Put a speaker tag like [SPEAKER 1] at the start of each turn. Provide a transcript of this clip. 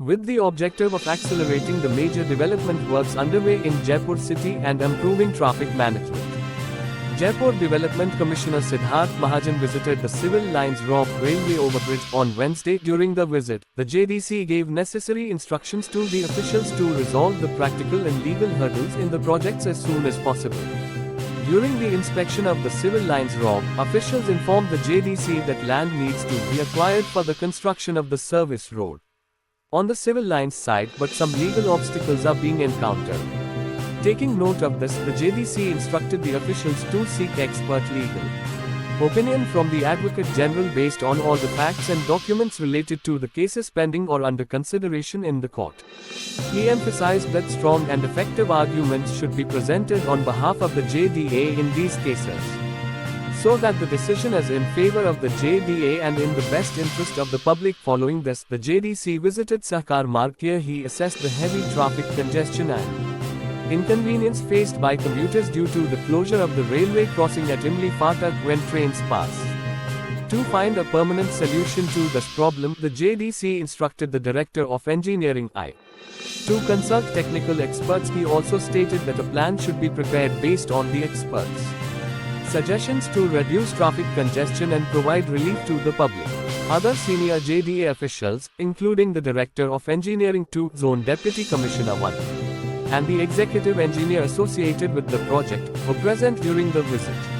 [SPEAKER 1] with the objective of accelerating the major development works underway in Jaipur city and improving traffic management. Jaipur Development Commissioner Siddharth Mahajan visited the Civil Lines Rob railway overbridge on Wednesday. During the visit, the JDC gave necessary instructions to the officials to resolve the practical and legal hurdles in the projects as soon as possible. During the inspection of the Civil Lines Rob, officials informed the JDC that land needs to be acquired for the construction of the service road on the Civil Lines side, but some legal obstacles are being encountered. Taking note of this, the JDC instructed the officials to seek expert legal opinion from the Advocate General based on all the facts and documents related to the cases pending or under consideration in the court. He emphasized that strong and effective arguments should be presented on behalf of the JDA in these cases, so that the decision is in favor of the JDA and in the best interest of the public. Following this, the JDC visited Sahkar Marg. Here he assessed the heavy traffic congestion and inconvenience faced by commuters due to the closure of the railway crossing at Imli Phatak when trains pass. To find a permanent solution to this problem, the JDC instructed the Director of Engineering I to consult technical experts. He also stated that a plan should be prepared based on the experts' suggestions to reduce traffic congestion and provide relief to the public. Other senior JDA officials, including the Director of Engineering 2, Zone Deputy Commissioner 1, and the executive engineer associated with the project, were present during the visit.